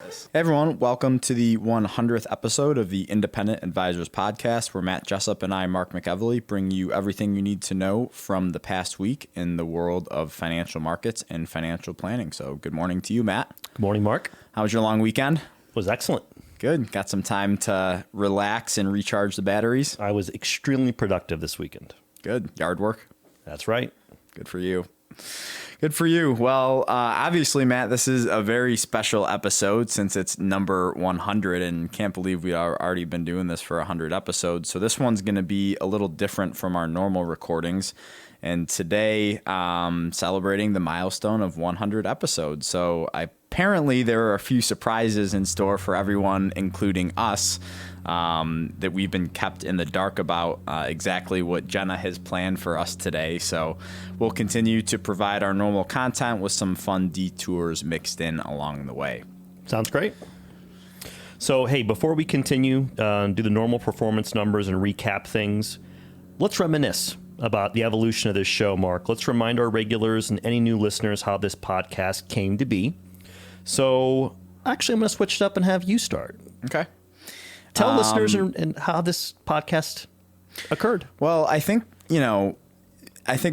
Hey everyone, welcome to the 100th episode of the Independent Advisors Podcast, where Matt Jessup and I, Mark McEvely, bring you everything you need to know from the past week in the world of financial markets and financial planning. So good morning to you, Matt. Good morning, Mark. How was your long weekend? It was excellent. Good. Got some time to relax and recharge the batteries? I was extremely productive this weekend. Good. Yard work? That's right. Good for you. Good for you. Well, obviously, Matt, this is a very special episode since it's number 100, and can't believe we are already been doing this for 100 episodes. So this one's going to be a little different from our normal recordings. And today, celebrating the milestone of 100 episodes. So apparently there are a few surprises in store for everyone, including us, that we've been kept in the dark about exactly what Jenna has planned for us today. So we'll continue to provide our normal content with some fun detours mixed in along the way. Sounds great. So, hey, before we continue, do the normal performance numbers and recap things, let's reminisce about the evolution of this show, Mark. Let's remind our regulars and any new listeners how this podcast came to be. So, actually, I'm going to switch it up and have you start. Okay. Tell listeners and how this podcast occurred. Well, I think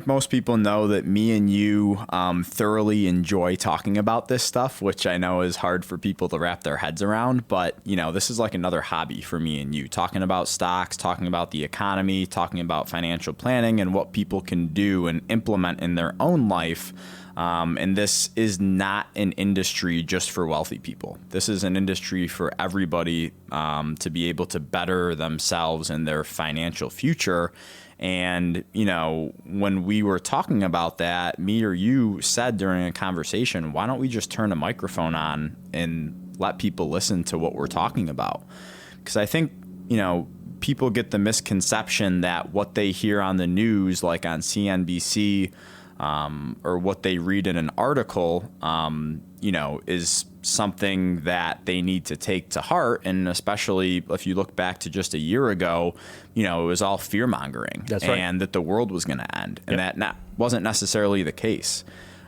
most people know that me and you thoroughly enjoy talking about this stuff, which I know is hard for people to wrap their heads around. But, this is like another hobby for me and you, talking about stocks, talking about the economy, talking about financial planning and what people can do and implement in their own life. And this is not an industry just for wealthy people. This is an industry for everybody to be able to better themselves and their financial future. And, when we were talking about that, me or you said during a conversation, why don't we just turn a microphone on and let people listen to what we're talking about? Because I think, people get the misconception that what they hear on the news, like on CNBC, or what they read in an article, is something that they need to take to heart. And especially if you look back to just a year ago, it was all fear mongering. That's right. And that the world was going to end. And that wasn't necessarily the case.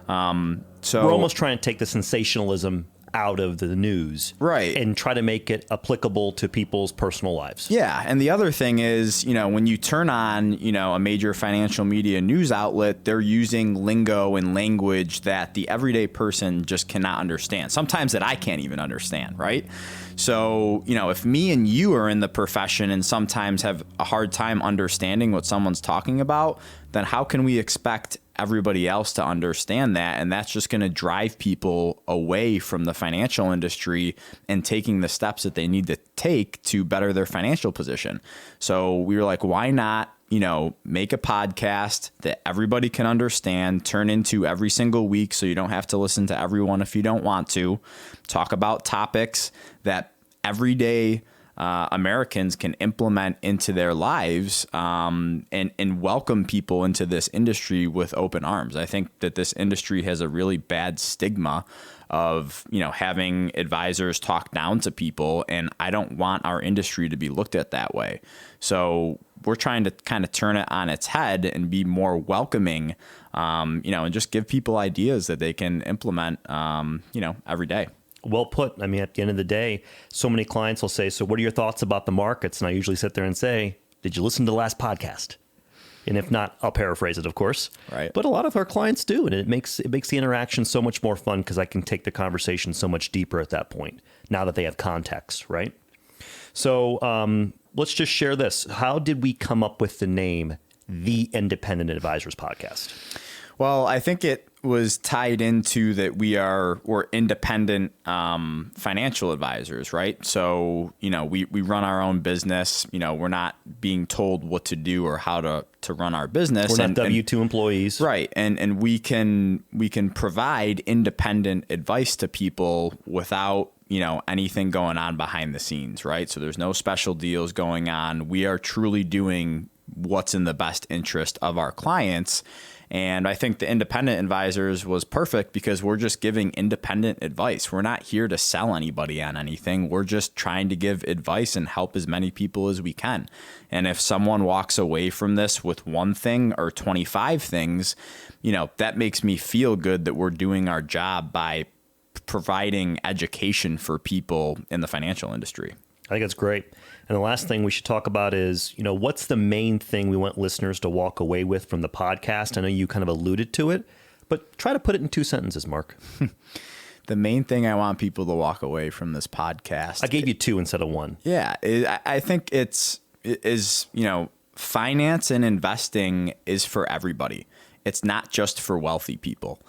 So we're almost trying to take the sensationalism out of the news, right, and try to make it applicable to people's personal lives. Yeah. And the other thing is, when you turn on, a major financial media news outlet, they're using lingo and language that the everyday person just cannot understand. Sometimes that I can't even understand. Right. So, if me and you are in the profession and sometimes have a hard time understanding what someone's talking about, then how can we expect everybody else to understand that? And that's just going to drive people away from the financial industry and taking the steps that they need to take to better their financial position. So we were like, why not, make a podcast that everybody can understand, turn into every single week so you don't have to listen to everyone if you don't want to, talk about topics that everyday Americans can implement into their lives, and welcome people into this industry with open arms. I think that this industry has a really bad stigma of, having advisors talk down to people, and I don't want our industry to be looked at that way. So we're trying to kind of turn it on its head and be more welcoming, and just give people ideas that they can implement, every day. Well put. I mean, at the end of the day, so many clients will say, so what are your thoughts about the markets? And I usually sit there and say, did you listen to the last podcast? And if not, I'll paraphrase it, of course. Right. But a lot of our clients do. And it makes the interaction so much more fun because I can take the conversation so much deeper at that point, now that they have context, right? So let's just share this. How did we come up with the name The Independent Advisors Podcast? Well, I think it was tied into that we're independent financial advisors, right? So, we run our own business. We're not being told what to do or how to run our business. We're not W-2 employees. Right. And we can provide independent advice to people without, anything going on behind the scenes, right? So there's no special deals going on. We are truly doing what's in the best interest of our clients. And I think the independent advisors was perfect because we're just giving independent advice. We're not here to sell anybody on anything. We're just trying to give advice and help as many people as we can. And if someone walks away from this with one thing or 25 things, that makes me feel good that we're doing our job by providing education for people in the financial industry. I think that's great. And the last thing we should talk about is, what's the main thing we want listeners to walk away with from the podcast? I know you kind of alluded to it, but try to put it in 2 sentences, Mark. The main thing I want people to walk away from this podcast. I gave you 2 instead of 1. Yeah, I think it is, finance and investing is for everybody. It's not just for wealthy people.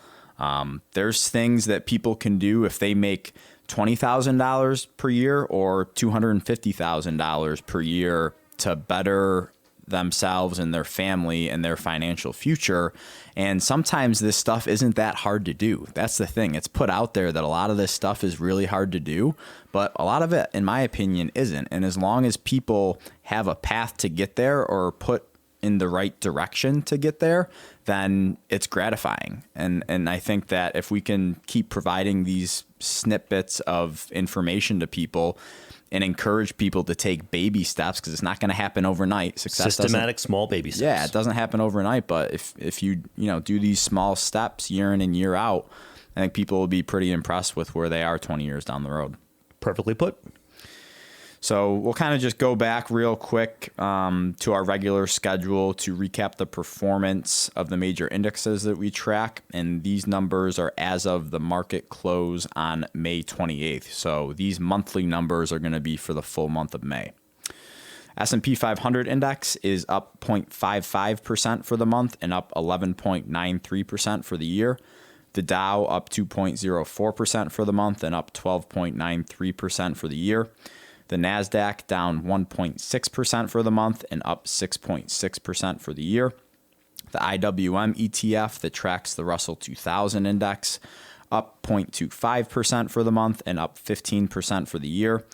There's things that people can do if they make $20,000 per year or $250,000 per year to better themselves and their family and their financial future. And sometimes this stuff isn't that hard to do. That's the thing. It's put out there that a lot of this stuff is really hard to do, but a lot of it, in my opinion, isn't. And as long as people have a path to get there or put in the right direction to get there, then it's gratifying. And I think that if we can keep providing these snippets of information to people and encourage people to take baby steps, because it's not going to happen overnight. Systematic small baby steps. Yeah, it doesn't happen overnight, but if you do these small steps year in and year out, I think people will be pretty impressed with where they are 20 years down the road. Perfectly put. So we'll kind of just go back real quick to our regular schedule to recap the performance of the major indexes that we track. And these numbers are as of the market close on May 28th. So these monthly numbers are going to be for the full month of May. S&P 500 index is up 0.55% for the month and up 11.93% for the year. The Dow up 2.04% for the month and up 12.93% for the year. The NASDAQ down 1.6% for the month and up 6.6% for the year. The IWM ETF that tracks the Russell 2000 index up 0.25% for the month and up 15% for the year.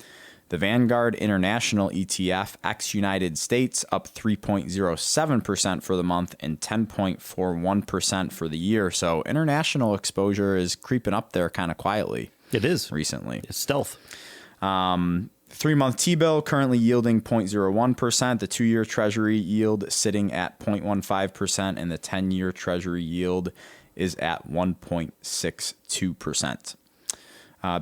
The Vanguard International ETF ex-United States up 3.07% for the month and 10.41% for the year. So international exposure is creeping up there kind of quietly. It is. Recently. It's stealth. 3-month T-bill currently yielding 0.01%, the 2-year Treasury yield sitting at 0.15%, and the 10-year Treasury yield is at 1.62%.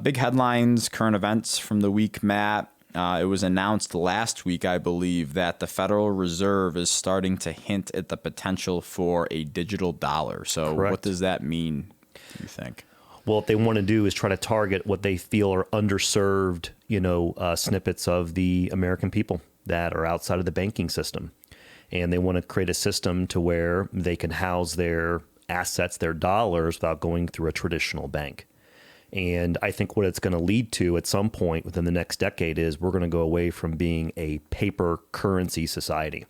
Big headlines, current events from the week, Matt. It was announced last week, I believe, that the Federal Reserve is starting to hint at the potential for a digital dollar. So Correct. What does that mean, do you think? Well, what they want to do is try to target what they feel are underserved, snippets of the American people that are outside of the banking system. And they want to create a system to where they can house their assets, their dollars, without going through a traditional bank. And I think what it's going to lead to at some point within the next decade is we're going to go away from being a paper currency society.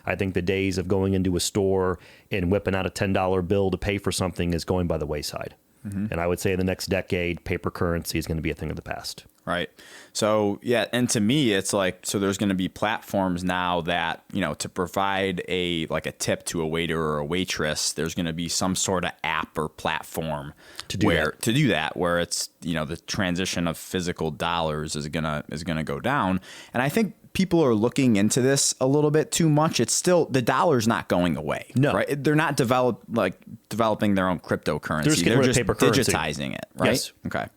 I think the days of going into a store and whipping out a $10 bill to pay for something is going by the wayside. Mm-hmm. And I would say in the next decade, paper currency is going to be a thing of the past. Right. So, yeah. And to me, it's like, so there's going to be platforms now that, to provide a tip to a waiter or a waitress, there's going to be some sort of app or platform to do that, where it's, the transition of physical dollars is going to go down. And I think people are looking into this a little bit too much. It's still, the dollar's not going away. No. Right? They're not developing their own cryptocurrency. They're just paper digitizing it, right? Yes. Okay.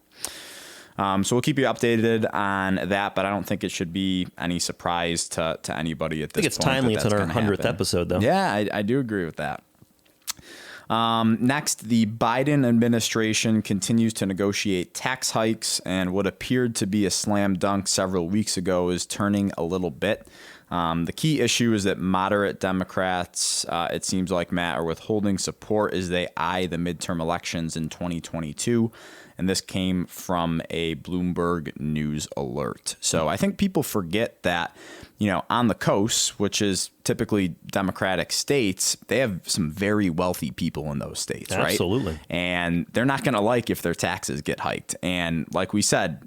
So we'll keep you updated on that, but I don't think it should be any surprise to anybody at this point. I think it's timely. It's on our 100th episode, though. Yeah, I do agree with that. Next, the Biden administration continues to negotiate tax hikes, and what appeared to be a slam dunk several weeks ago is turning a little bit. The key issue is that moderate Democrats, it seems like, Matt, are withholding support as they eye the midterm elections in 2022. And this came from a Bloomberg News alert. So I think people forget that, on the coast, which is typically Democratic states, they have some very wealthy people in those states, right? Absolutely. And they're not going to like if their taxes get hiked. And like we said,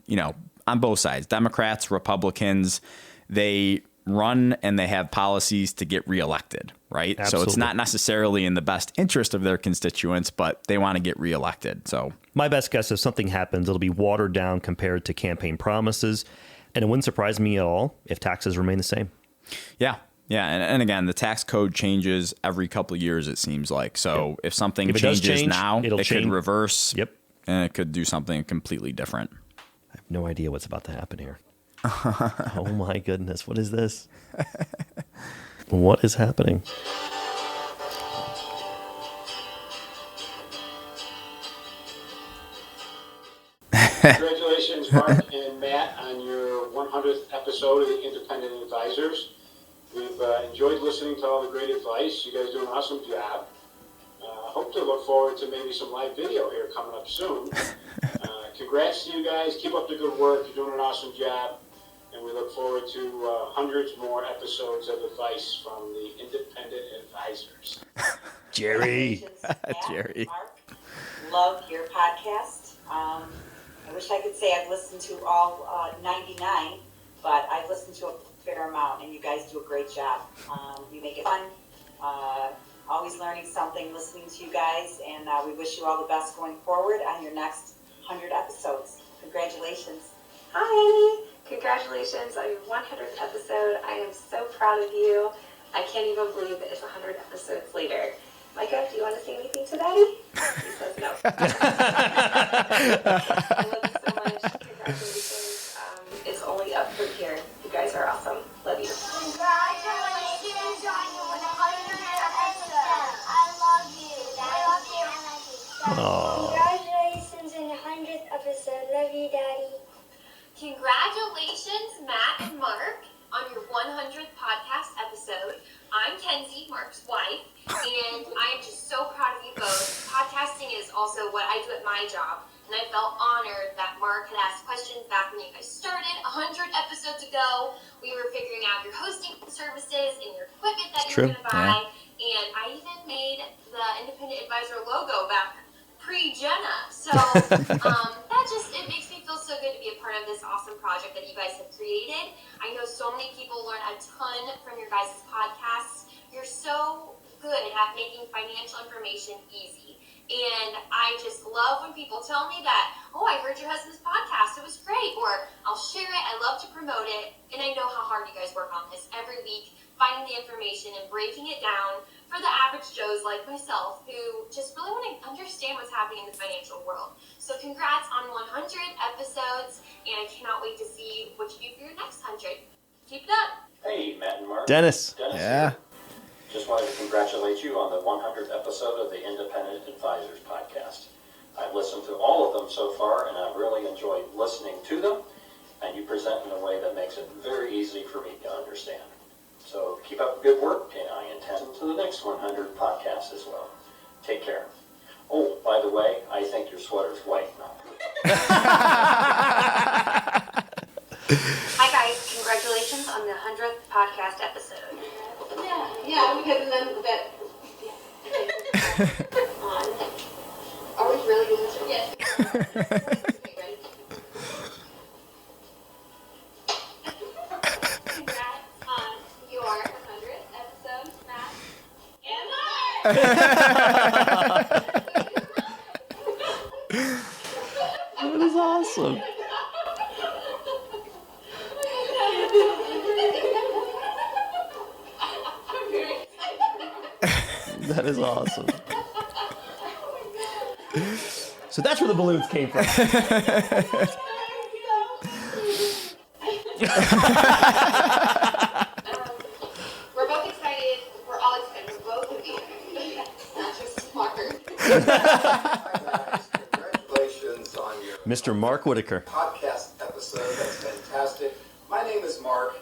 on both sides, Democrats, Republicans, they run and they have policies to get reelected, right? Absolutely. So it's not necessarily in the best interest of their constituents, but they want to get reelected. So my best guess, if something happens, it'll be watered down compared to campaign promises. And it wouldn't surprise me at all if taxes remain the same. Yeah. Yeah. And again, the tax code changes every couple of years, it seems like. So if something changes now, it could reverse. Yep. and it could do something completely different. I have no idea what's about to happen here. Oh my goodness, what is this? What is happening? Congratulations, Mark and Matt, on your 100th episode of the Independent Advisors. We've enjoyed listening to all the great advice. You guys do an awesome job. Hope to look forward to maybe some live video here coming up soon. Congrats to you guys. Keep up the good work. You're doing an awesome job. And we look forward to hundreds more episodes of advice from the Independent Advisors. Jerry. Jerry. Mark, love your podcast. I wish I could say I've listened to all 99, but I've listened to a fair amount, and you guys do a great job. You make it fun. Always learning something listening to you guys, and we wish you all the best going forward on your next 100 episodes. Congratulations. Hi! Congratulations on your 100th episode. I am so proud of you. I can't even believe that it's 100 episodes later. Micah, do you want to say anything to Daddy? He says no. I love you so much. Congratulations. It's only up from here. You guys are awesome. Love you. Congratulations on your 100th episode. I love you. I love you. Congratulations on your 100th episode. Love you, Daddy. Congratulations, Matt and Mark, on your 100th podcast episode. I'm Kenzie, Mark's wife, and I am just so proud of you both. Podcasting is also what I do at my job, and I felt honored that Mark had asked questions back when you guys started 100 episodes ago. We were figuring out your hosting services and your equipment that you were going to buy, and I even made the Independent Advisor logo back pre-Jenna. So it makes me feel so good to be a part of this awesome project that you guys have created. I know so many people learn a ton from your guys' podcasts. You're so good at making financial information easy. And I just love when people tell me that, oh, I heard your husband's podcast, it was great, or I'll share it, I love to promote it, and I know how hard you guys work on this every week, finding the information and breaking it down for the average Joes like myself who just really want to understand what's happening in the financial world. So congrats on 100 episodes, and I cannot wait to see what you do for your next 100. Keep it up. Hey, Matt and Mark. Dennis. Yeah. Here. Just wanted to congratulate you on the 100th episode of the Independent Advisors podcast. I've listened to all of them so far, and I've really enjoyed listening to them, and you present in a way that makes it very easy for me to understand. So keep up the good work, and I intend to the next 100 podcasts as well. Take care. Oh, by the way, I think your sweater's white now. Hi, guys. Congratulations on the 100th podcast episode. Yeah, because then that. Are we really doing this? Yes. Okay, ready? Congrats on your 100th episode, Matt and Mark. That is awesome. That is awesome. So that's where the balloons came from. We're both excited. We're all excited. We're both of you. Not just Mark. Congratulations on your Mr. Mark Whitaker. podcast episode. That's fantastic. My name is Mark,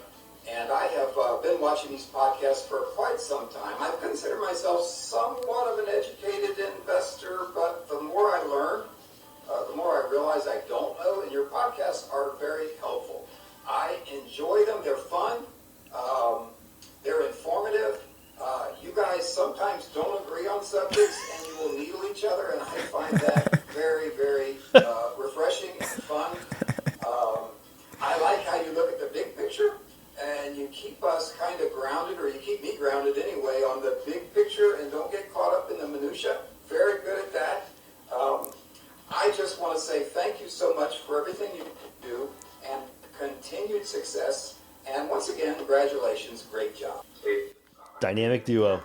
and I have been watching these podcasts for quite some time. I consider myself somewhat of an educated investor, but the more I learn, the more I realize I don't know, and your podcasts are very helpful. I enjoy them. They're fun. They're informative. You guys sometimes don't agree on subjects, and you will needle each other, and I find that very, very refreshing and fun. I like how you look at the big picture, and you keep us kind of grounded, or you keep me grounded anyway, on the big picture, and don't get caught up in the minutia. Very good at that. I just want to say thank you so much for everything you do, and continued success. And once again, congratulations. Great job. Dynamic duo.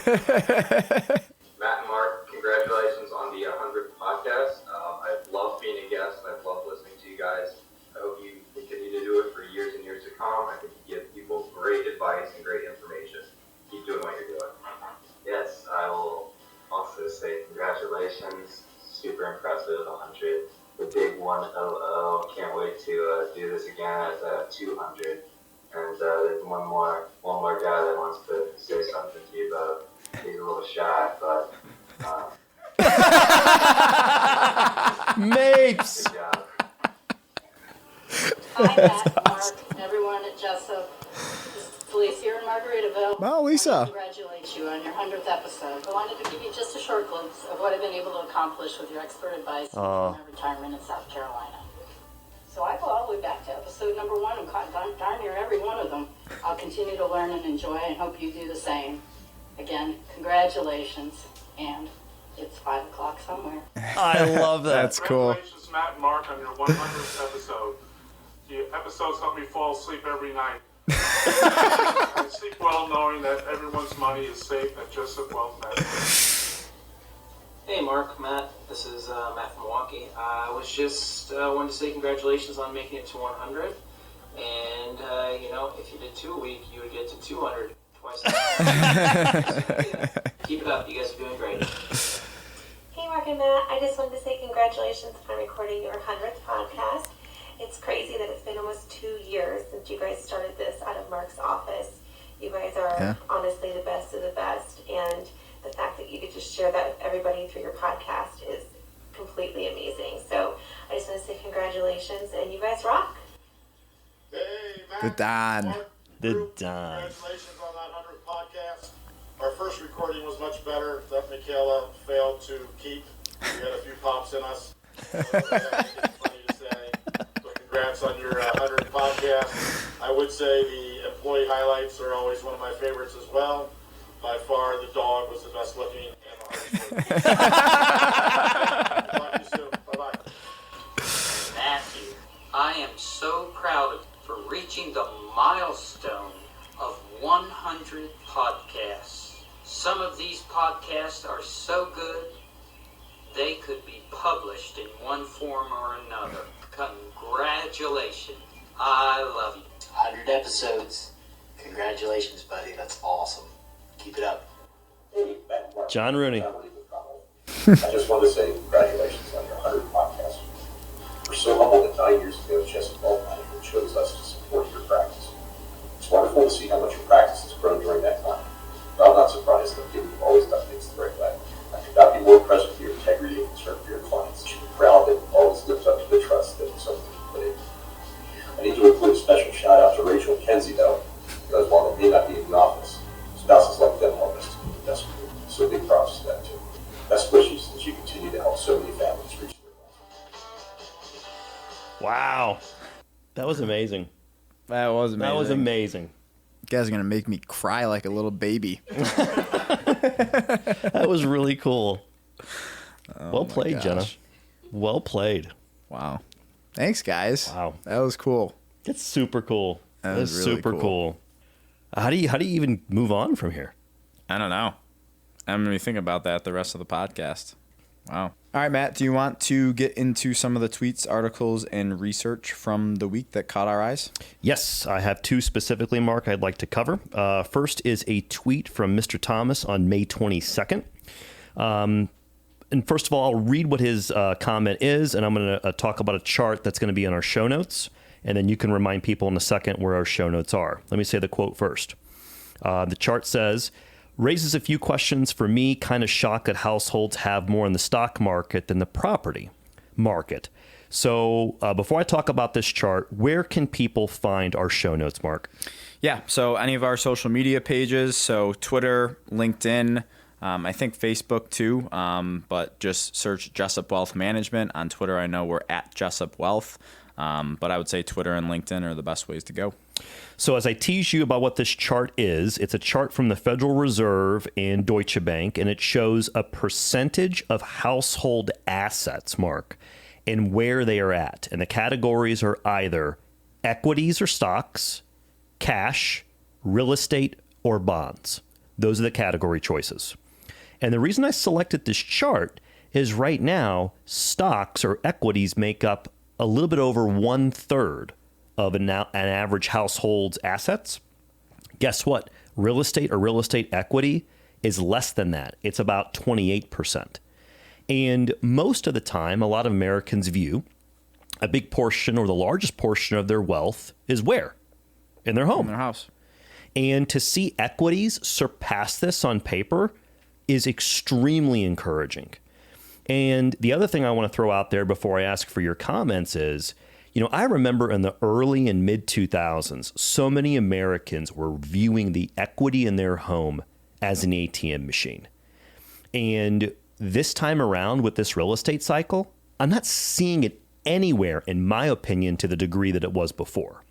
Matt and Mark, congratulations on the 100th podcast. I've 100. Can't wait to do this again at 200. And there's one more guy that wants to say something to you about. He's a little shy, but Mapes. good job. Hi, Matt, Mark, and everyone at Jessup. This is Felice here in Margaritaville. Well, Lisa. I want to congratulate you on your 100th episode. I wanted to give you just a short glimpse of what I've been able to accomplish with your expert advice from my retirement in South Carolina. So I go all the way back to episode number 1 and caught darn near every one of them. I'll continue to learn and enjoy and hope you do the same. Again, congratulations, and it's 5 o'clock somewhere. I love that. That's cool. Congratulations, Matt and Mark, on your 100th episode. The episodes help me fall asleep every night. I sleep well knowing that everyone's money is safe at Jessup Wealth Management. Hey Mark, Matt, this is Matt from Milwaukee. I was just wanted to say congratulations on making it to 100. And, if you did 2 a week, you would get to 200 twice a week. Keep it up, you guys are doing great. Hey Mark and Matt, I just wanted to say congratulations on recording your 100th podcast. It's crazy that it's been almost 2 years since you guys started this out of Mark's office. You guys are honestly the best of the best, and the fact that you could just share that with everybody through your podcast is completely amazing. So I just want to say congratulations, and you guys rock. Hey, Matt. The Don. Congratulations on that 100th podcast. Our first recording was much better. That Michaela failed to keep. We had a few pops in us. It's funny to say. So congrats on your 100th podcast. I would say the employee highlights are always one of my favorites as well. By far, the dog was the best looking and the hardest working. Talk to you soon. Bye-bye. Matthew, I am so proud of you for reaching the milestone of 100 podcasts. Some of these podcasts are so good, they could be published in one form or another. Congratulations. I love you. 100 episodes. Congratulations, buddy. That's awesome. Keep it up. John Rooney. I just want to say congratulations on your 100th podcast. We're so humbled that 9 years ago, Jessup Wealth Management chose us to support your practice. It's wonderful to see how much your practice has grown during that time. But I'm not surprised that you've always done things the right way. I could not be more impressed with your integrity and concern for your clients. You should be proud that you've always lived up to the trust that so many put in. I need to include a special shout out to Rachel and Kenzie, though, because while they may not be in the office, spouses like them help us to keep the best for you. So big props to them, too. Best wishes as you continue to help so many families reach their goals. Wow. That was amazing. That was amazing. That was amazing. You guys are going to make me cry like a little baby. That was really cool. Well played, gosh. Jenna. Well played. Wow. Thanks, guys. Wow. That was cool. It's super cool. That was really super cool. cool. How do you even move on from here? I don't know. I'm going to think about that the rest of the podcast. Wow. All right, Matt, do you want to get into some of the tweets, articles, and research from the week that caught our eyes? Yes, I have two specifically, Mark, I'd like to cover. First is a tweet from Mr. Thomas on May 22nd. And first of all, I'll read what his comment is, and I'm going to talk about a chart that's going to be in our show notes, and then you can remind people in a second where our show notes are. Let me say the quote first. The chart says, raises a few questions for me, kind of shocked that households have more in the stock market than the property market. So before I talk about this chart, where can people find our show notes, Mark? Yeah, so any of our social media pages, so Twitter, LinkedIn, I think Facebook too, but just search Jessup Wealth Management. On Twitter, I know we're at Jessup Wealth, but I would say Twitter and LinkedIn are the best ways to go. So as I tease you about what this chart is, it's a chart from the Federal Reserve and Deutsche Bank, and it shows a percentage of household assets, Mark, and where they are at. And the categories are either equities or stocks, cash, real estate, or bonds. Those are the category choices. And the reason I selected this chart is right now, stocks or equities make up a little bit over 1/3 of an average household's assets. Guess what? Real estate or real estate equity is less than that. It's about 28%. And most of the time, a lot of Americans view a big portion or the largest portion of their wealth is where? In their home. In their house. And to see equities surpass this on paper is extremely encouraging. And the other thing I want to throw out there before I ask for your comments is, I remember in the early and mid 2000s, so many Americans were viewing the equity in their home as an ATM machine. And this time around with this real estate cycle, I'm not seeing it anywhere, in my opinion, to the degree that it was before.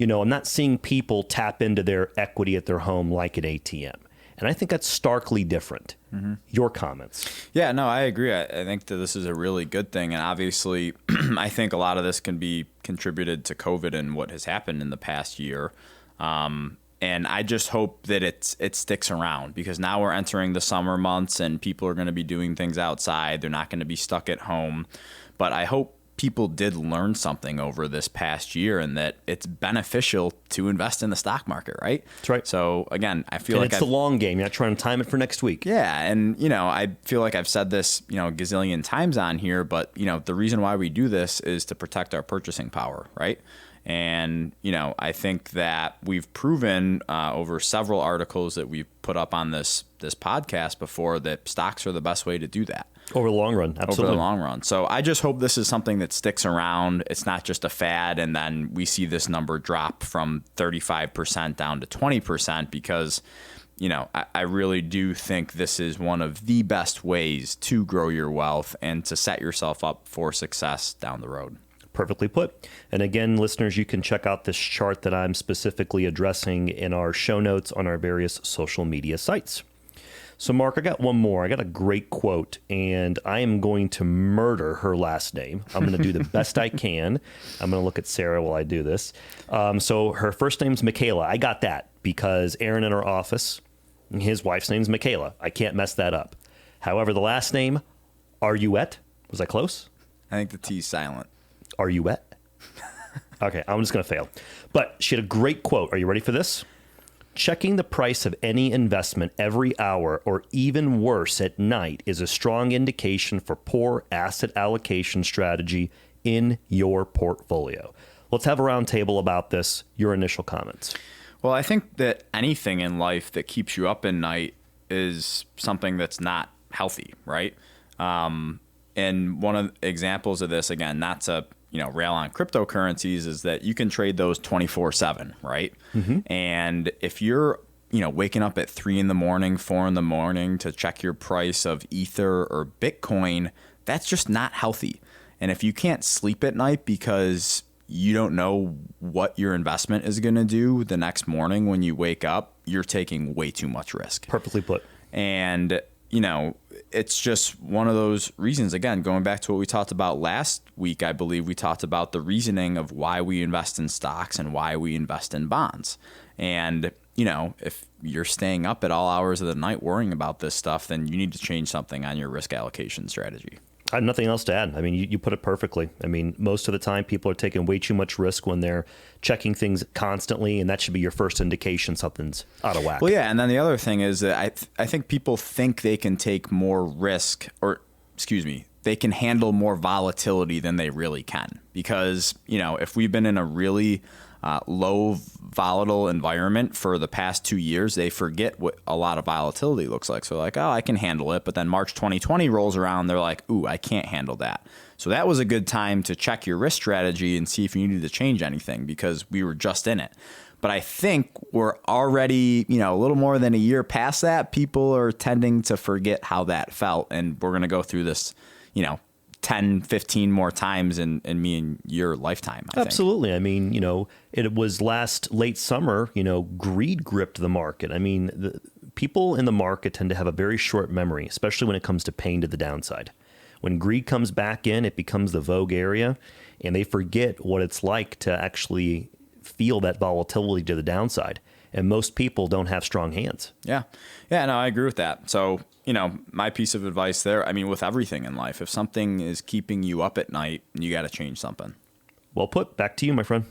I'm not seeing people tap into their equity at their home like an ATM. And I think that's starkly different. Mm-hmm. Your comments? Yeah, no, I agree. I think that this is a really good thing. And obviously, I think a lot of this can be contributed to COVID and what has happened in the past year. And I just hope that it sticks around, because now we're entering the summer months and people are going to be doing things outside. They're not going to be stuck at home. But I hope people did learn something over this past year, and that it's beneficial to invest in the stock market, right? That's right. So again, I feel and like it's the long game. You're not trying to time it for next week. Yeah. And, I feel like I've said this, a gazillion times on here, but, the reason why we do this is to protect our purchasing power, right? And, I think that we've proven over several articles that we've put up on this podcast before that stocks are the best way to do that. Over the long run, absolutely. Over the long run. So I just hope this is something that sticks around. It's not just a fad, and then we see this number drop from 35% down to 20%, because, I really do think this is one of the best ways to grow your wealth and to set yourself up for success down the road. Perfectly put. And again, listeners, you can check out this chart that I'm specifically addressing in our show notes on our various social media sites. So, Mark, I got one more. I got a great quote, and I am going to murder her last name. I'm going to do the best I can. I'm going to look at Sarah while I do this. So her first name's Michaela. I got that because Aaron in our office, his wife's name's Michaela. I can't mess that up. However, the last name, Arguet. Was I close? I think the T's silent. Arguet? Okay, I'm just going to fail. But she had a great quote. Are you ready for this? Checking the price of any investment every hour, or even worse at night, is a strong indication for poor asset allocation strategy in your portfolio. Let's have a round table about this. Your initial comments. Well, I think that anything in life that keeps you up at night is something that's not healthy, right? And one of the examples of this, again, not to rail on cryptocurrencies, is that you can trade those 24/7, right? Mm-hmm. And if you're, waking up at 3 a.m, 4 a.m. to check your price of Ether or Bitcoin, that's just not healthy. And if you can't sleep at night because you don't know what your investment is going to do the next morning when you wake up, you're taking way too much risk. Perfectly put. And it's just one of those reasons. Again, going back to what we talked about last week, I believe we talked about the reasoning of why we invest in stocks and why we invest in bonds. And, if you're staying up at all hours of the night worrying about this stuff, then you need to change something on your risk allocation strategy. I have nothing else to add. I mean, you put it perfectly. I mean, most of the time people are taking way too much risk when they're checking things constantly, and that should be your first indication something's out of whack. Well, yeah, and then the other thing is that I think people think they can take more risk, they can handle more volatility than they really can. Because, if we've been in a really low volatile environment for the past 2 years, they forget what a lot of volatility looks like. So like, oh, I can handle it. But then March 2020 rolls around, they're like, ooh, I can't handle that. So that was a good time to check your risk strategy and see if you needed to change anything, because we were just in it. But I think we're already, a little more than a year past that. People are tending to forget how that felt. And we're going to go through this, 10, 15 more times in me and your lifetime, I Absolutely. think. I mean, it was late summer, greed gripped the market. I mean, the people in the market tend to have a very short memory, especially when it comes to pain to the downside. When greed comes back in, it becomes the vogue area, and they forget what it's like to actually feel that volatility to the downside. And most people don't have strong hands. Yeah. Yeah, no, I agree with that. So, my piece of advice there, I mean, with everything in life, if something is keeping you up at night, you got to change something. Well put. Back to you, my friend.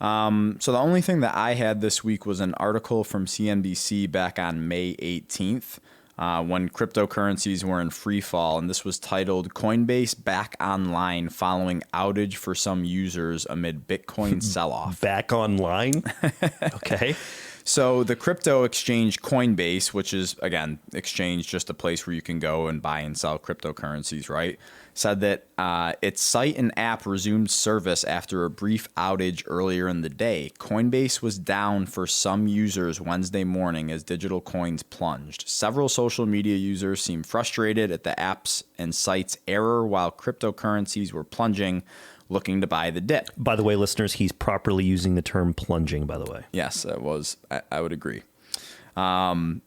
So the only thing that I had this week was an article from CNBC back on May 18th. when cryptocurrencies were in free fall, and this was titled "Coinbase Back Online Following Outage for Some Users Amid Bitcoin Sell-Off." Back online? Okay. So the crypto exchange Coinbase, which is, again, exchange, just a place where you can go and buy and sell cryptocurrencies, right, said that its site and app resumed service after a brief outage earlier in the day. Coinbase was down for some users Wednesday morning as digital coins plunged. Several social media users seemed frustrated at the app's and site's error while cryptocurrencies were plunging, looking to buy the dip. By the way, listeners, he's properly using the term plunging, by the way. Yes, it was. I would agree. And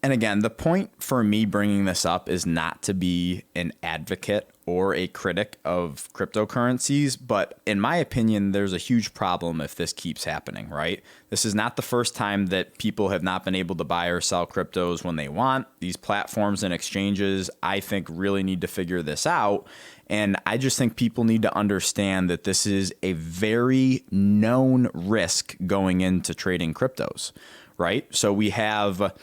again, the point for me bringing this up is not to be an advocate or a critic of cryptocurrencies, but in my opinion, there's a huge problem if this keeps happening, right? This is not the first time that people have not been able to buy or sell cryptos when they want. These platforms and exchanges, I think, really need to figure this out. And I just think people need to understand that this is a very known risk going into trading cryptos, right? So we have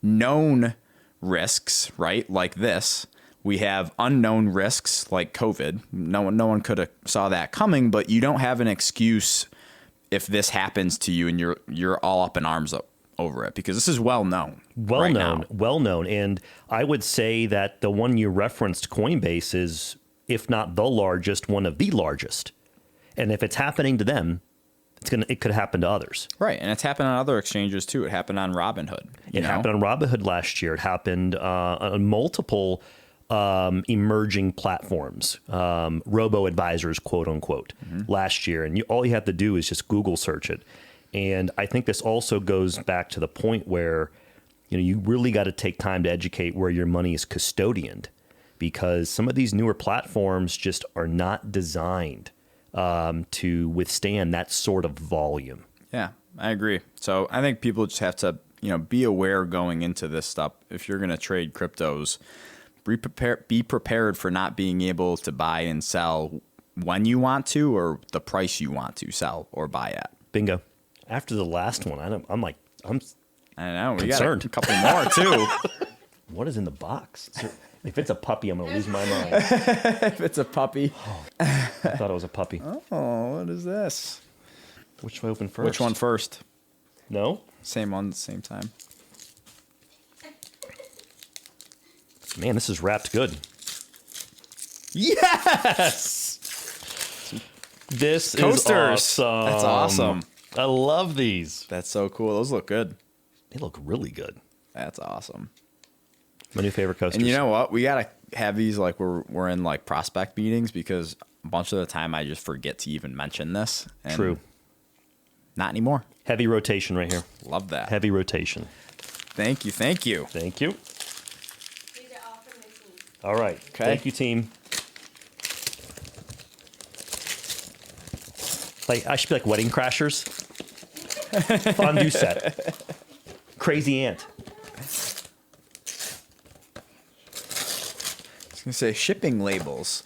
known risks, right, like this. We have unknown risks like COVID. No one could have saw that coming, but you don't have an excuse if this happens to you and you're all up in arms over it, because this is well known. Well known. And I would say that the one you referenced, Coinbase, is, if not the largest, one of the largest. And if it's happening to them, it could happen to others. Right. And it's happened on other exchanges too. It happened on Robinhood. It happened on Robinhood last year. It happened on multiple emerging platforms, robo-advisors, quote unquote, last year. And all you have to do is just Google search it. And I think this also goes back to the point where, you really got to take time to educate where your money is custodianed, because some of these newer platforms just are not designed to withstand that sort of volume. Yeah, I agree. So I think people just have to, be aware going into this stuff. If you're going to trade cryptos, be prepared for not being able to buy and sell when you want to or the price you want to sell or buy at. Bingo. After the last one, I'm I know. We concerned. got a couple more too. What is in the box? If it's a puppy, I'm going to lose my mind. If it's a puppy. I thought it was a puppy. Oh, what is this? Which one open first? Which one first? No? Same one at the same time. Man, this is wrapped good. Yes! This Coasters. is awesome. That's awesome. I love these. That's so cool. Those look good. They look really good. That's awesome. My new favorite coasters. And you know what? We got to have these like we're in like prospect meetings, because a bunch of the time I just forget to even mention this. And True. Not anymore. Heavy rotation right here. Love that. Heavy rotation. Thank you. Thank you. Thank you. These are all from the team. All right. Okay. Thank you, team. I should be like Wedding Crashers. Fondue set. Crazy Ant. I was going to say shipping labels.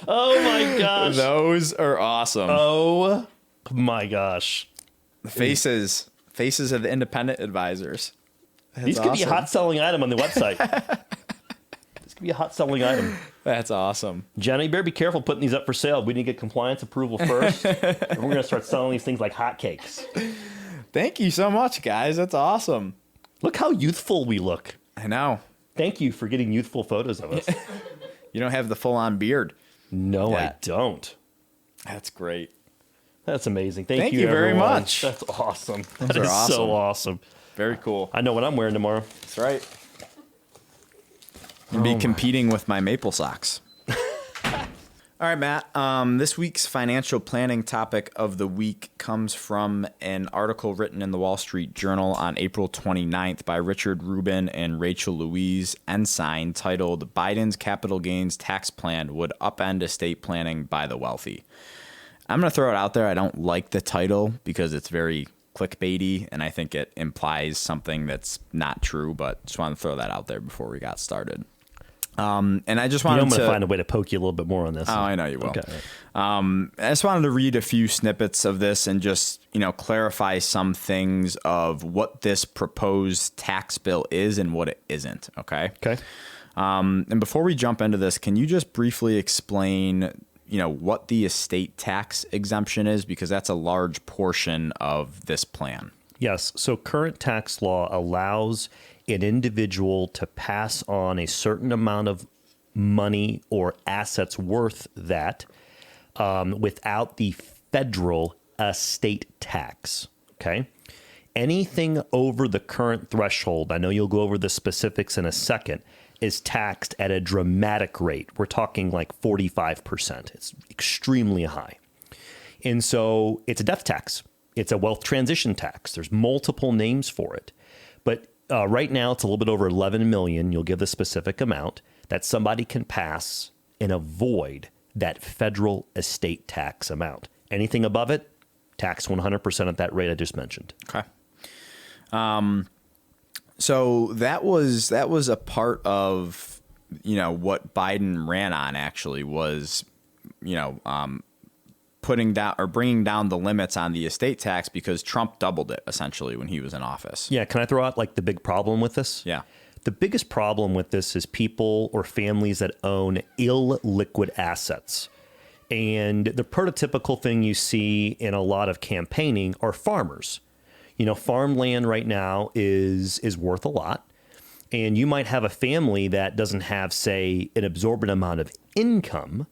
Oh my gosh. Those are awesome. Oh my gosh. The faces of the independent advisors. That's These could be a awesome. hot selling item on the website. This could be a hot selling item. That's awesome. Jenna, you better be careful putting these up for sale. We need to get compliance approval first. And we're going to start selling these things like hotcakes. Thank you so much, guys. That's awesome. Look how youthful we look. I know. Thank you for getting youthful photos of us. You don't have the full-on beard. No, yet. I don't. That's great. That's amazing. Thank you you very everyone. much. That's awesome. Those That are is awesome. so awesome. Very cool. I know what I'm wearing tomorrow. That's right. I'll be competing with my maple socks. All right, Matt. This week's financial planning topic of the week comes from an article written in the Wall Street Journal on April 29th by Richard Rubin and Rachel Louise Ensign, titled "Biden's Capital Gains Tax Plan Would Upend Estate Planning by the Wealthy." I'm going to throw it out there. I don't like the title because it's very clickbaity, and I think it implies something that's not true, but just want to throw that out there before we got started. And I just I'm wanted going to to find a way to poke you a little bit more on this. Oh, I know you will. Okay. I just wanted to read a few snippets of this and just, clarify some things of what this proposed tax bill is and what it isn't. Okay. Okay. And before we jump into this, can you just briefly explain, what the estate tax exemption is? Because that's a large portion of this plan. Yes. So current tax law allows an individual to pass on a certain amount of money or assets worth that without the federal estate tax. Okay. Anything over the current threshold, I know you'll go over the specifics in a second, is taxed at a dramatic rate. We're talking like 45%. It's extremely high. And so it's a death tax. It's a wealth transition tax. There's multiple names for it. But right now, it's a little bit over 11 million. You'll give the specific amount that somebody can pass and avoid that federal estate tax amount. Anything above it, tax 100% at that rate I just mentioned. Okay. So that was a part of, what Biden ran on actually was, putting down or bringing down the limits on the estate tax because Trump doubled it essentially when he was in office. Yeah. Can I throw out like the big problem with this? Yeah. The biggest problem with this is people or families that own illiquid assets. And the prototypical thing you see in a lot of campaigning are farmers. Farmland right now is worth a lot. And you might have a family that doesn't have, say, an absorbent amount of income,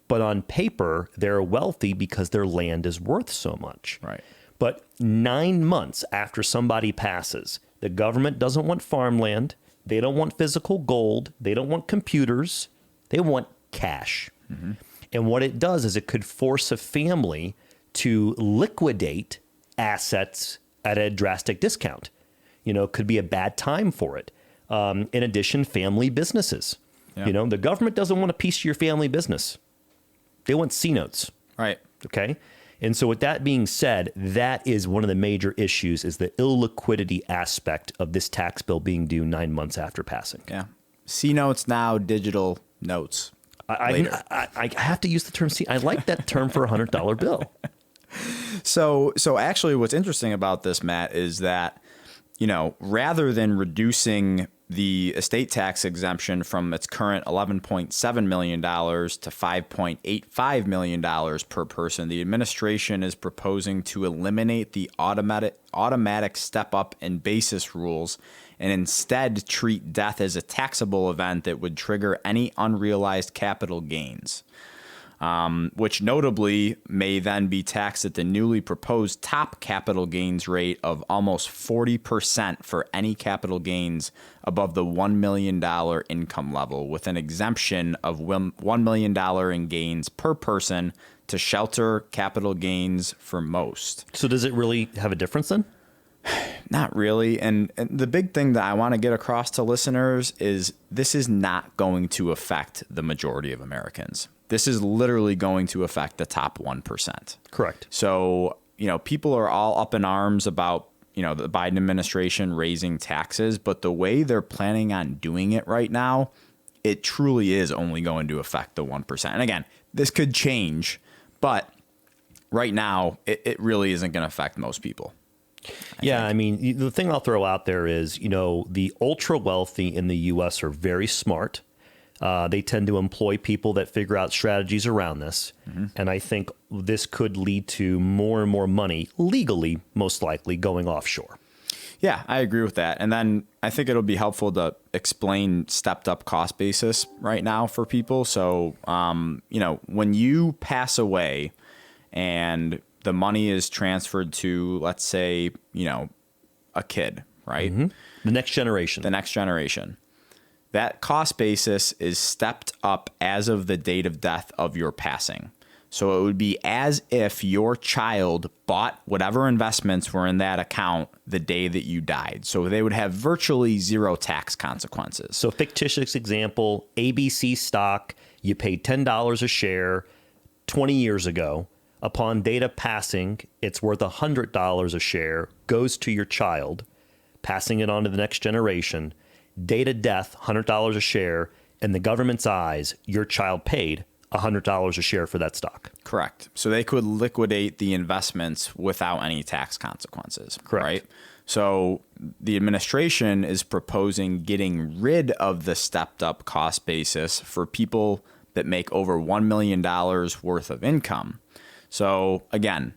but on paper, they're wealthy because their land is worth so much. Right. But 9 months after somebody passes, the government doesn't want farmland. They don't want physical gold. They don't want computers. They want cash. Mm-hmm. And what it does is it could force a family to liquidate assets at a drastic discount. It could be a bad time for it. In addition, family businesses. Yeah. The government doesn't want a piece of your family business. They want C notes. Right. Okay. And so with that being said, that is one of the major issues is the illiquidity aspect of this tax bill being due 9 months after passing. Yeah. C notes now, digital notes. I have to use the term C. I like that term for a $100 bill. So actually what's interesting about this, Matt, is that, rather than reducing the estate tax exemption from its current $11.7 million to $5.85 million per person, the administration is proposing to eliminate the automatic step-up and basis rules and instead treat death as a taxable event that would trigger any unrealized capital gains, which notably may then be taxed at the newly proposed top capital gains rate of almost 40% for any capital gains above the $1 million income level, with an exemption of $1 million in gains per person to shelter capital gains for most. So does it really have a difference then? Not really. And the big thing that I want to get across to listeners is this is not going to affect the majority of Americans. This is literally going to affect the top 1%. Correct. So, people are all up in arms about, the Biden administration raising taxes, but the way they're planning on doing it right now, it truly is only going to affect the 1%. And again, this could change, but right now it really isn't going to affect most people. I mean, the thing I'll throw out there is, the ultra wealthy in the U.S. are very smart. They tend to employ people that figure out strategies around this. Mm-hmm. And I think this could lead to more and more money, legally, most likely, going offshore. Yeah, I agree with that. And then I think it'll be helpful to explain stepped up cost basis right now for people. So, when you pass away and the money is transferred to, let's say, a kid, right? Mm-hmm. The next generation. That cost basis is stepped up as of the date of death of your passing. So it would be as if your child bought whatever investments were in that account the day that you died. So they would have virtually zero tax consequences. So fictitious example, ABC stock, you paid $10 a share 20 years ago. Upon date of passing, it's worth $100 a share, goes to your child, passing it on to the next generation. Date of death, $100 a share, in the government's eyes, your child paid $100 a share for that stock. Correct. So they could liquidate the investments without any tax consequences. Correct. Right? So the administration is proposing getting rid of the stepped up cost basis for people that make over $1 million worth of income. So again,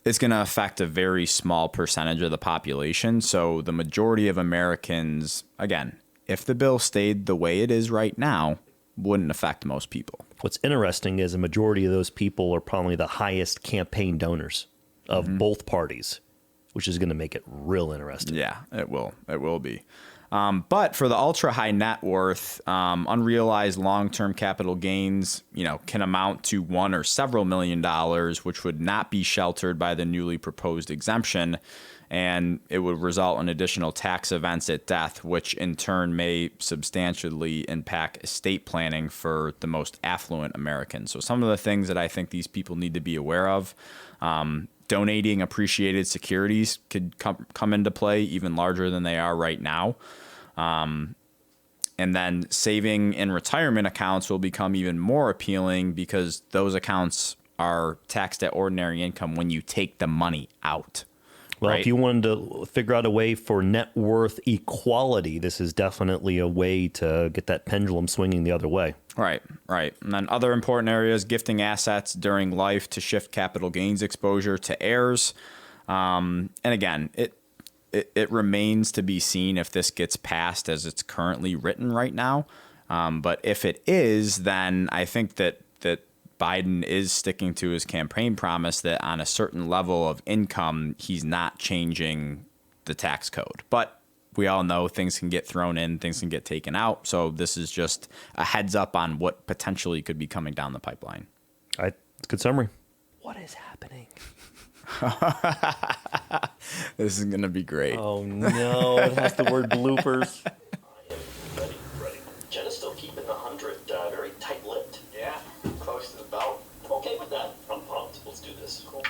it's going to affect a very small percentage of the population. So the majority of Americans, again, if the bill stayed the way it is right now, wouldn't affect most people. What's interesting is a majority of those people are probably the highest campaign donors of both parties, which is going to make it real interesting. Yeah, it will. It will be. But for the ultra high net worth, unrealized long-term capital gains, can amount to $1 or several million, which would not be sheltered by the newly proposed exemption. And it would result in additional tax events at death, which in turn may substantially impact estate planning for the most affluent Americans. So some of the things that I think these people need to be aware of, donating appreciated securities could come into play even larger than they are right now. And then saving in retirement accounts will become even more appealing because those accounts are taxed at ordinary income when you take the money out. Well, right? If you wanted to figure out a way for net worth equality, this is definitely a way to get that pendulum swinging the other way. Right. And then other important areas, gifting assets during life to shift capital gains exposure to heirs. And again, it remains to be seen if this gets passed as it's currently written right now. But if it is, then I think that Biden is sticking to his campaign promise that on a certain level of income, he's not changing the tax code. But we all know things can get thrown in, things can get taken out. So this is just a heads up on what potentially could be coming down the pipeline. Good summary. What is happening? This is going to be great. Oh, no. It has the word bloopers. Ready. Jenna's still keeping the 100 very tight-lipped. Yeah, close to the belt. I'm okay with that. I'm pumped. Let's do this. Cool.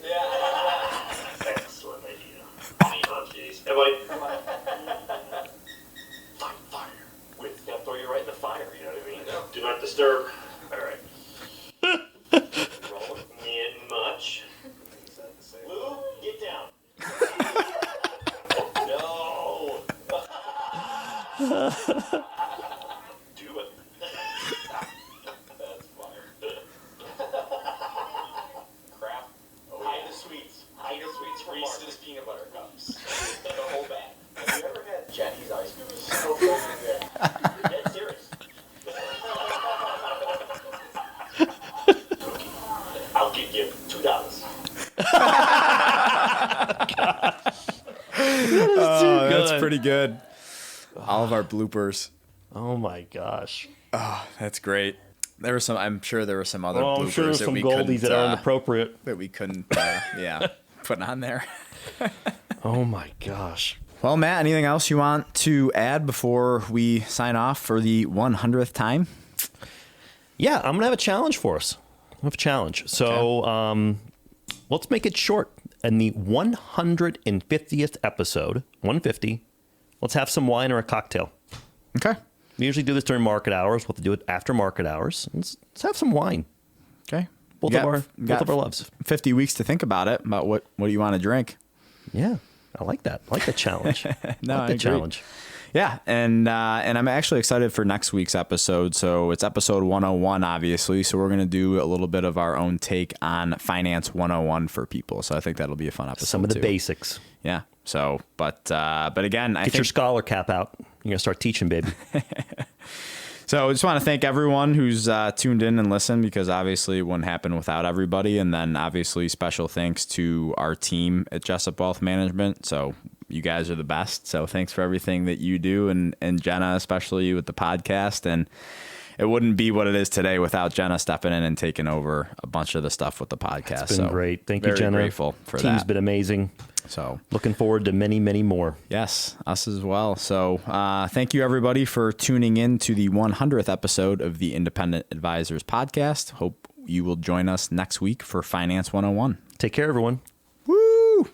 Yeah. Excellent idea. Oh, jeez. Hey, buddy. Fire. Gotta throw you right in the fire, you know what I mean? No. Do not disturb. All right. Roll it much. Lou, get down. Oh, no. Do it. That's fire. Crap. Oh, hide the sweets. Hide the sweets from Reese's peanut butter cups. The whole bag. Have you ever had Jackie's ice cream? It's so fucking good. You're dead serious. I'll give you $2. That's pretty good. All of our bloopers. Oh my gosh. Oh, that's great. There were some. I'm sure there were some other bloopers I'm sure there's that some we goldies couldn't, that aren't appropriate. that we couldn't, put on there. Oh my gosh. Well, Matt, anything else you want to add before we sign off for the 100th time? Yeah, I'm gonna have a challenge for us. I have a challenge. So let's make it short. In the 150th episode, 150, let's have some wine or a cocktail. Okay. We usually do this during market hours. We'll have to do it after market hours. Let's have some wine. Okay. Both of our loves. 50 weeks to think about it, about what do you want to drink. Yeah, I like that. I like the challenge. No, I like the agree. challenge. Yeah, and I'm actually excited for next week's episode. So it's episode 101, obviously. So we're going to do a little bit of our own take on Finance 101 for people. So I think that'll be a fun episode. Some of the basics. Yeah. So, but again, I Get think your scholar cap out. You're gonna start teaching, baby. So I just want to thank everyone who's tuned in and listened, because obviously it wouldn't happen without everybody. And then obviously special thanks to our team at Jessup Wealth Management. So you guys are the best. So thanks for everything that you do, and Jenna, especially with the podcast. And it wouldn't be what it is today without Jenna stepping in and taking over a bunch of the stuff with the podcast. It's been great. Thank you, Jenna. Very grateful for Team's that. been amazing. So looking forward to many, many more. Yes, us as well. So thank you, everybody, for tuning in to the 100th episode of the Independent Advisors Podcast. Hope you will join us next week for Finance 101. Take care, everyone. Woo!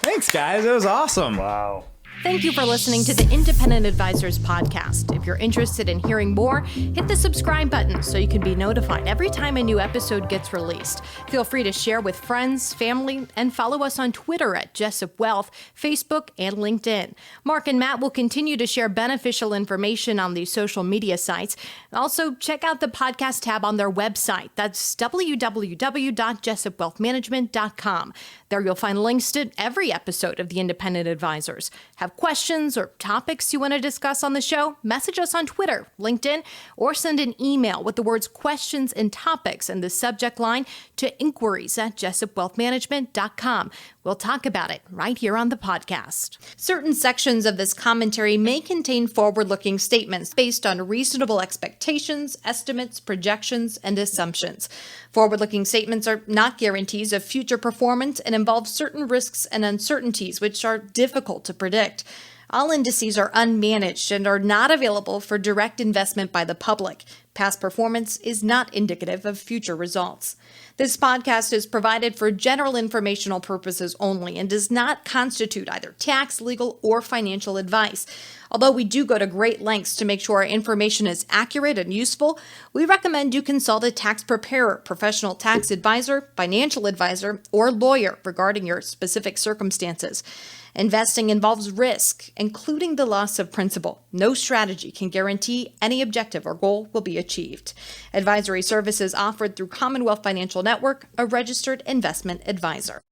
Thanks. Thanks, guys. It was awesome. Wow. Thank you for listening to the Independent Advisors Podcast. If you're interested in hearing more, hit the subscribe button so you can be notified every time a new episode gets released. Feel free to share with friends, family, and follow us on Twitter at Jessup Wealth, Facebook, and LinkedIn. Mark and Matt will continue to share beneficial information on these social media sites. Also, check out the podcast tab on their website. That's www.jessupwealthmanagement.com. There you'll find links to every episode of the Independent Advisors. Have questions or topics you want to discuss on the show? Message us on Twitter, LinkedIn, or send an email with the words questions and topics in the subject line to inquiries@jessupwealthmanagement.com. We'll talk about it right here on the podcast. Certain sections of this commentary may contain forward-looking statements based on reasonable expectations, estimates, projections, and assumptions. Forward-looking statements are not guarantees of future performance and involve certain risks and uncertainties which are difficult to predict. All indices are unmanaged and are not available for direct investment by the public. Past performance is not indicative of future results. This podcast is provided for general informational purposes only and does not constitute either tax, legal, or financial advice. Although we do go to great lengths to make sure our information is accurate and useful, we recommend you consult a tax preparer, professional tax advisor, financial advisor, or lawyer regarding your specific circumstances. Investing involves risk, including the loss of principal. No strategy can guarantee any objective or goal will be achieved. Advisory services offered through Commonwealth Financial Network, a registered investment advisor.